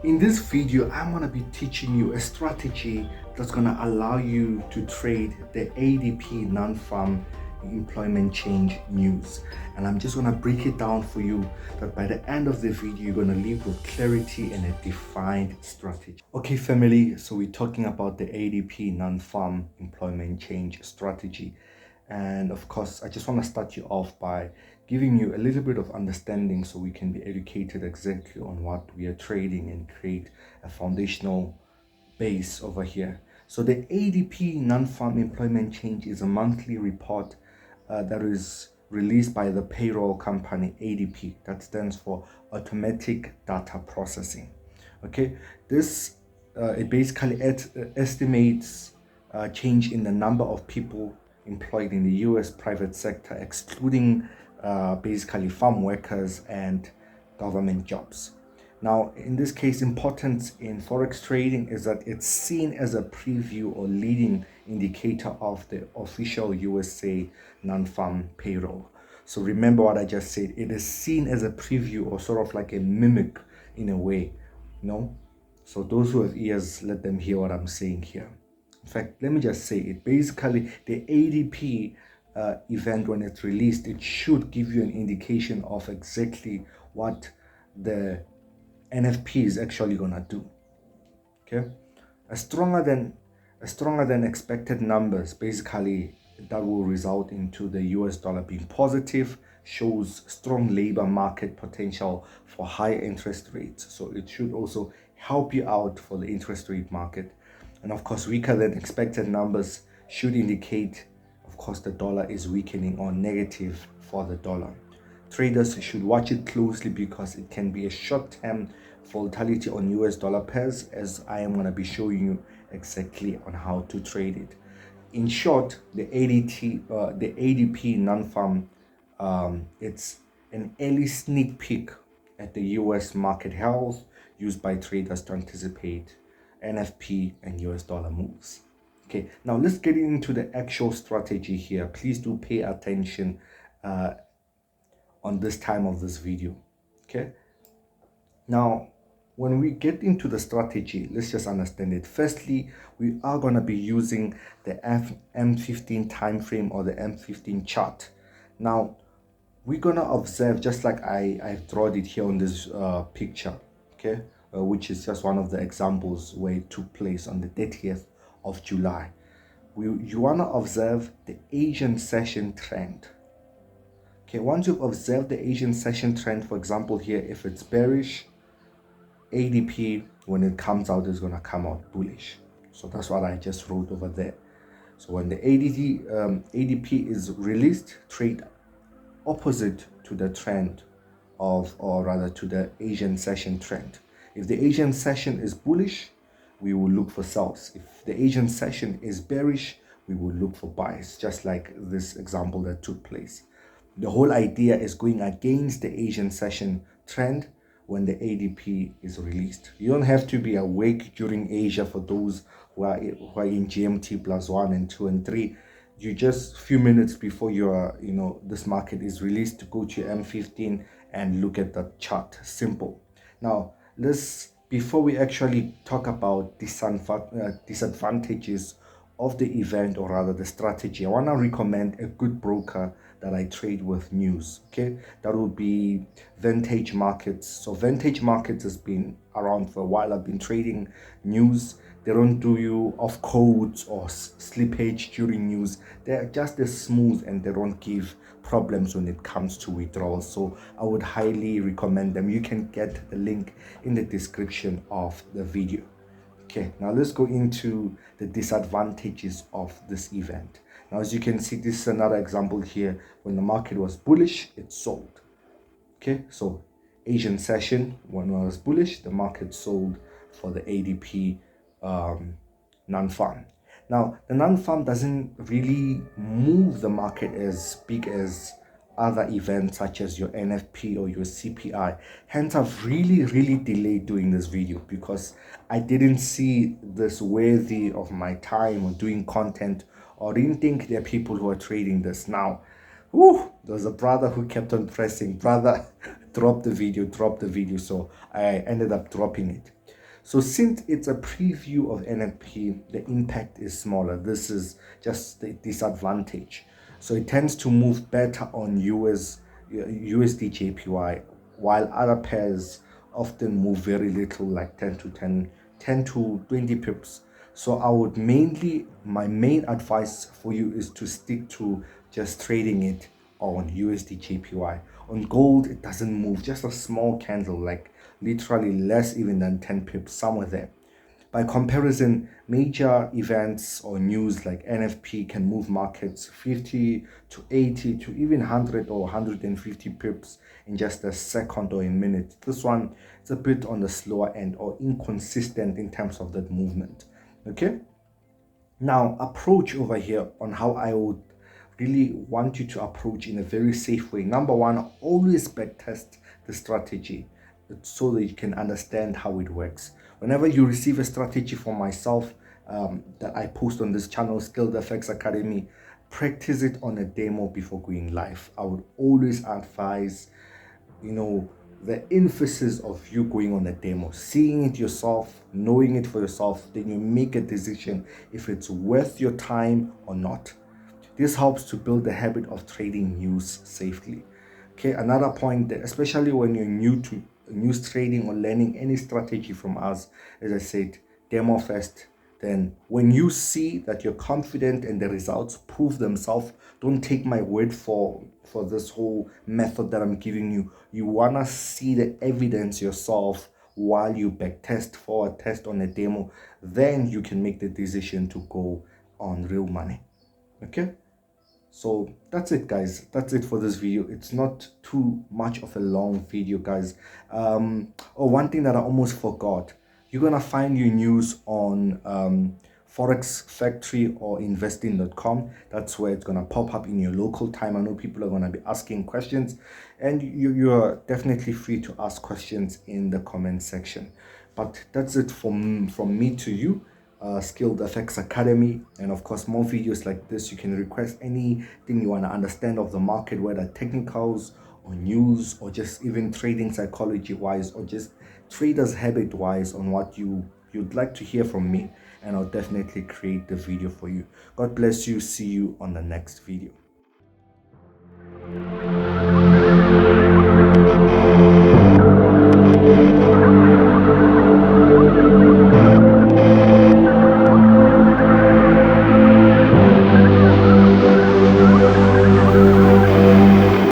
In this video, I'm going to be teaching you a strategy that's going to allow you to trade the ADP non-farm employment change news. And I'm just going to break it down for you that by the end of the video, you're going to leave with clarity and a defined strategy. Okay, family, so we're talking about the ADP non-farm employment change strategy. And of course, I just want to start you off by giving you a little bit of understanding so we can be educated exactly on what we are trading and create a foundational base over here. So the ADP non-farm employment change is a monthly report that is released by the payroll company ADP. That stands for Automatic Data Processing. Okay, this it basically estimates change in the number of people employed in the US private sector, excluding basically farm workers and government jobs. Now, in this case, importance in Forex trading is that it's seen as a preview or leading indicator of the official USA non-farm payroll. So remember what I just said, it is seen as a preview or sort of like a mimic in a way, you know? So those who have ears, let them hear what I'm saying here. In fact, let me just say it. Basically, the ADP event, when it's released, it should give you an indication of exactly what the NFP is actually gonna do. Okay, a stronger than expected numbers, basically that will result into the US dollar being positive, shows strong labor market potential for high interest rates. So it should also help you out for the interest rate market. And of course, weaker than expected numbers should indicate, of course, the dollar is weakening or negative for the dollar. Traders should watch it closely because it can be a short-term volatility on US dollar pairs, as I am going to be showing you exactly on how to trade it. In short, the ADP non-farm, it's an early sneak peek at the US market health used by traders to anticipate NFP and US dollar moves. Okay, now let's get into the actual strategy here. Please do pay attention on this time of this video. Okay, now when we get into the strategy, let's just understand it. Firstly, we are going to be using the M15 time frame or the M15 chart. Now we're going to observe, just like I've drawn it here on this picture, okay, which is just one of the examples where it took place on the 30th of July. You want to observe the Asian session trend. Okay, once you've observed the Asian session trend, for example here, if it's bearish, ADP, when it comes out, is going to come out bullish. So that's what I just wrote over there. So when the ADP is released, trade opposite to the trend of, or rather to the Asian session trend. If the Asian session is bullish, we will look for sells. If the Asian session is bearish, we will look for buys, just like this example that took place. The whole idea is going against the Asian session trend when the ADP is released. You don't have to be awake during Asia for those who are in GMT +1 and 2 and 3. You just a few minutes before this market is released to go to M15 and look at the chart. Simple. Now, before we actually talk about disadvantages of the event, or rather the strategy, I want to recommend a good broker that I trade with news. Okay, that will be Vantage Markets. So Vantage Markets has been around for a while. I've been trading news. They don't do you off codes or slippage during news. They're just as smooth and they don't give problems when it comes to withdrawals. So I would highly recommend them. You can get the link in the description of the video. Okay, now let's go into the disadvantages of this event. Now, as you can see, this is another example here. When the market was bullish, it sold. Okay, so Asian session, when it was bullish, the market sold for the ADP non-farm. Now, the non-farm doesn't really move the market as big as other events such as your NFP or your CPI. Hence, I've really delayed doing this video because I didn't see this worthy of my time or doing content, or didn't think there are people who are trading this. Now, there was a brother who kept on pressing, brother, drop the video. So I ended up dropping it. So since it's a preview of NFP, the impact is smaller. This is just the disadvantage. So it tends to move better on USDJPY, while other pairs often move very little, like 10 to 20 pips. So I would my main advice for you is to stick to just trading it on USDJPY. On gold, it doesn't move, just a small candle, like literally less even than 10 pips, somewhere there. By comparison, major events or news like NFP can move markets 50 to 80 to even 100 or 150 pips in just a second or a minute. This one is a bit on the slower end or inconsistent in terms of that movement. Okay? Now, approach over here on how I would really want you to approach in a very safe way. Number one, always backtest the strategy so that you can understand how it works. Whenever you receive a strategy from myself that I post on this channel, Skilled FX Academy, practice it on a demo before going live. I would always advise, the emphasis of you going on a demo, seeing it yourself, knowing it for yourself, then you make a decision if it's worth your time or not. This helps to build the habit of trading news safely. Okay, another point that, especially when you're new to news trading or learning any strategy from us, as I said, demo first. Then when you see that you're confident and the results prove themselves, don't take my word for this whole method that I'm giving you. You want to see the evidence yourself while you backtest for a test on a demo. Then you can make the decision to go on real money. Okay? So that's it, guys. That's it for this video. It's not too much of a long video, guys. One thing that I almost forgot, you're gonna find your news on Forex Factory or investing.com. That's where it's gonna pop up in your local time. I know people are gonna be asking questions, and you're definitely free to ask questions in the comment section. But that's it from me to you. Skilled FX Academy, and of course more videos like this. You can request anything you want to understand of the market, whether technicals or news or just even trading psychology wise or just traders habit wise on what you'd like to hear from me, and I'll definitely create the video for you. God bless you. See you on the next video.